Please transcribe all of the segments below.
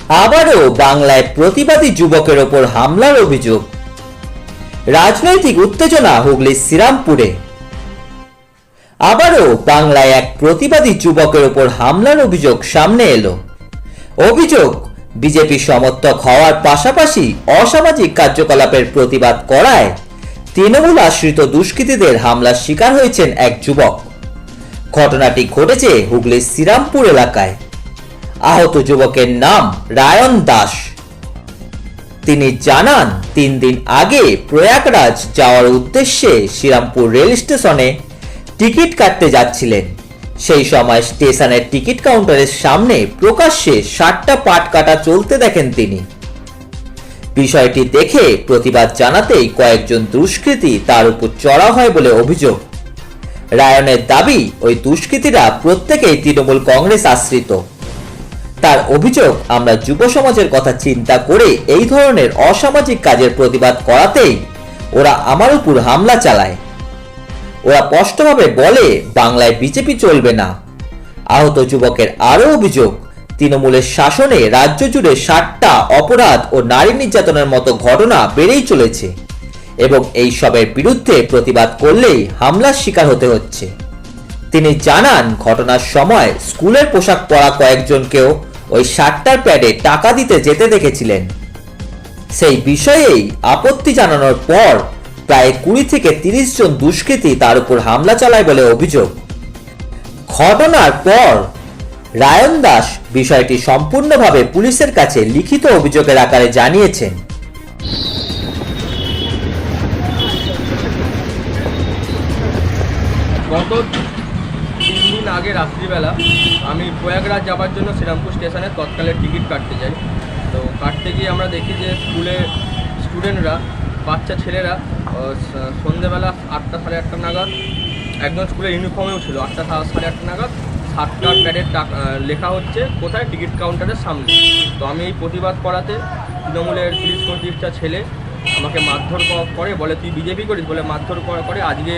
আবারও বাংলায় প্রতিবাদী যুবকের ওপর হামলার অভিযোগ। রাজনৈতিক উত্তেজনা হুগলির শ্রীরামপুরে। আবারও বাংলায় এক প্রতিবাদী যুবকের ওপর হামলার অভিযোগ সামনে এলো। অভিযোগ, বিজেপি সমর্থক হওয়ার পাশাপাশি অসামাজিক কার্যকলাপের প্রতিবাদ করায় তৃণমূল আশ্রিত দুষ্কৃতীদের হামলার শিকার হয়েছেন এক যুবক। ঘটনাটি ঘটেছে হুগলির শ্রীরামপুর এলাকায়। আহত যুবকের নাম রায়ন দাস। তিনি জানান, 3 দিন আগে প্রয়াগরাজ যাওয়ার উদ্দেশ্যে শ্রীরামপুর রেল স্টেশনে টিকিট কাটতে যাচ্ছিলেন। সেই সময় স্টেশনের টিকিট কাউন্টারের সামনে প্রকাশ্যে 60টা পাট কাটা চলতে দেখেন তিনি। বিষয়টি দেখে প্রতিবাদ জানাতেই কয়েকজন দুষ্কৃতী তার উপর চড়াও হয় বলে অভিযোগ। রায়নের দাবি, ওই দুষ্কৃতীরা প্রত্যেকেই তৃণমূল কংগ্রেস আশ্রিত। তার অভিযোগ, আমরা যুব সমাজের কথা চিন্তা করে এই ধরনের অসামাজিক কাজের প্রতিবাদ করাতেই ওরা আমার উপর হামলা চালায়। ওরা স্পষ্টভাবে বলে, বাংলায় বিজেপি চলবে না। আহত যুবকের আরও অভিযোগ, তৃণমূলের শাসনে রাজ্য জুড়ে 60টা অপরাধ ও নারী নির্যাতনের মতো ঘটনা বেড়েই চলেছে এবং এই সবের বিরুদ্ধে প্রতিবাদ করলেই হামলার শিকার হতে হচ্ছে। তিনি জানান, ঘটনার সময় স্কুলের পোশাক পরা কয়েকজনকেও ওই 60টার প্যাডে টাকা দিতে যেতে দেখেছিলেন। সেই বিষয়েই আপত্তি জানানোর পর প্রায় 20 থেকে 30 জন দুষ্কৃতী তার উপর হামলা চালায় বলে অভিযোগ। ঘটনার পর রায়ন দাস বিষয়টি সম্পূর্ণভাবে পুলিশের কাছে লিখিত অভিযোগের আকারে জানিয়েছেন। গত 3 দিন আগে রাত্রিবেলা আমি প্রয়াগরাজ যাওয়ার জন্য শ্রীরামপুর স্টেশনে তৎকালের টিকিট কাটতে যাই। তো কাটতে গিয়ে আমরা দেখি যে স্টুডেন্টরা, বাচ্চা ছেলেরা সন্ধ্যেবেলা 8টা সাড়ে 8টা নাগাদ, একজন স্কুলের ইউনিফর্মেও ছিল, 8টা সাড়ে 8টা নাগাদ 60টার প্যাডের টাকা লেখা হচ্ছে কোথায়, টিকিট কাউন্টারের সামনে। তো আমি এই প্রতিবাদ করাতে তৃণমূলের 30-35টা ছেলে আমাকে মারধর করে, বলে তুই বিজেপি করিস বলে মারধর করে। আজকে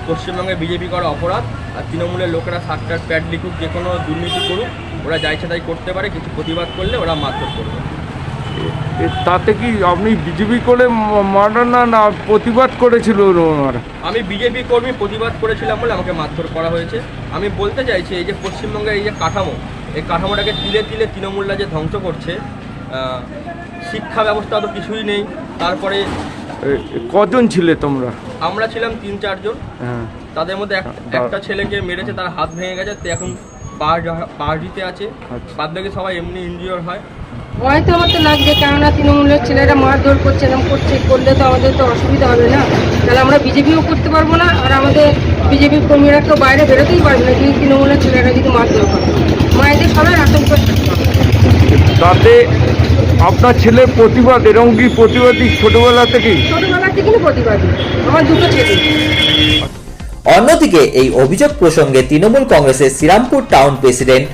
পশ্চিমবঙ্গে বিজেপি করা অপরাধ, আর তৃণমূলের লোকেরা 60টার প্যাড লিখুক, যে কোনো দুর্নীতি করুক, ওরা যা ইচ্ছা তাই করতে পারে, কিছু প্রতিবাদ করলে ওরা মারধর করবে। তাতে কি আপনি বিজেপি করে মার্ডার না প্রতিবাদ করেছিল? আমি বিজেপি কর্মী, প্রতিবাদ করেছিলাম বলে আমাকে মারধর করা হয়েছে। আমি বলতে চাইছি, এই যে পশ্চিমবঙ্গের এই যে কাঠামো, এই কাঠামোটাকে তিলে তিলে তৃণমূলরা যে ধ্বংস করছে, শিক্ষা ব্যবস্থা তো কিছুই নেই। তারপরে কজন ছিলে তোমরা? আমরা ছিলাম 3-4 জন। তাদের মধ্যে একটা ছেলেকে মেরেছে, তার হাত ভেঙে গেছে, তো এখন বাড়িতে আছে। বাদ বাকি সবাই এমনি ইনজিওর হয়। ভয় তো আমার তো লাগছে, কেননা তৃণমূলের ছেলেরা মারধর করছে, এরকম করলে তো আমাদের তো অসুবিধা হবে না। তাহলে আমরা বিজেপিও করতে পারবো না, আর আমাদের বিজেপির কর্মীরা কেউ বাইরে বেরোতেই পারবে না যদি তৃণমূলের ছেলেরা যদি মারধর করে। মায়েদের সবাই আতঙ্ক। তাতে আপনার ছেলের প্রতিবাদ, এরকম কি প্রতিবাদী ছোটবেলা থেকেই? ছোটবেলা থেকেই প্রতিবাদী, আমার 2টো ছেলে। অন্যদিকে এই অভিযোগ প্রসঙ্গে তৃণমূল কংগ্রেসের শ্রীরামপুর টাউন প্রেসিডেন্ট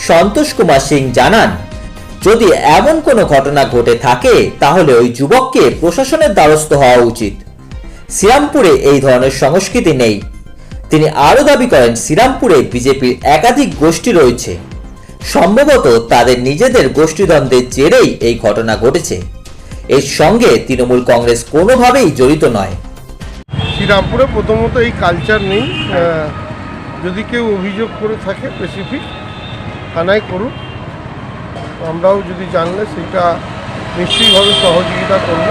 সন্তোষ কুমার সিং জানান, যদি এমন কোনো ঘটনা ঘটে থাকে তাহলে ওই যুবককে প্রশাসনের দ্বারস্থ হওয়া উচিত। শ্রীরামপুরে এই ধরনের সংস্কৃতি নেই। তিনি আরও দাবি করেন, শ্রীরামপুরে বিজেপির একাধিক গোষ্ঠী রয়েছে, সম্ভবত তাদের নিজেদের গোষ্ঠীদ্বন্দ্বের জেরেই এই ঘটনা ঘটেছে। এর সঙ্গে তৃণমূল কংগ্রেস কোনোভাবেই জড়িত নয়। শ্রীরামপুরে প্রথমত এই কালচার নেই। যদি কেউ অভিযোগ করে থাকে স্পেসিফিক থানায় করুন, আমরাও যদি জানলে সেটা নিশ্চয়ইভাবে সহযোগিতা করব।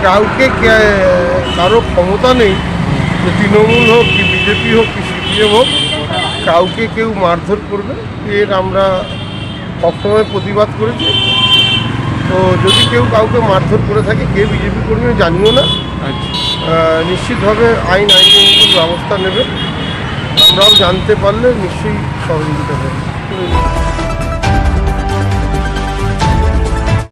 কাউকে কারো ক্ষমতা নেই যে তৃণমূল হোক কি বিজেপি হোক কি সিপিএম হোক, কাউকে কেউ মারধর করবে, এর আমরা সবসময় প্রতিবাদ করেছি। তো যদি কেউ কাউকে মারধর করে থাকে, কে বিজেপি কর্মী জানিও না, নিশ্চিতভাবে আইনগত ব্যবস্থা নেবে। আমরাও জানতে পারলে নিশ্চয়ই সহযোগিতা করব।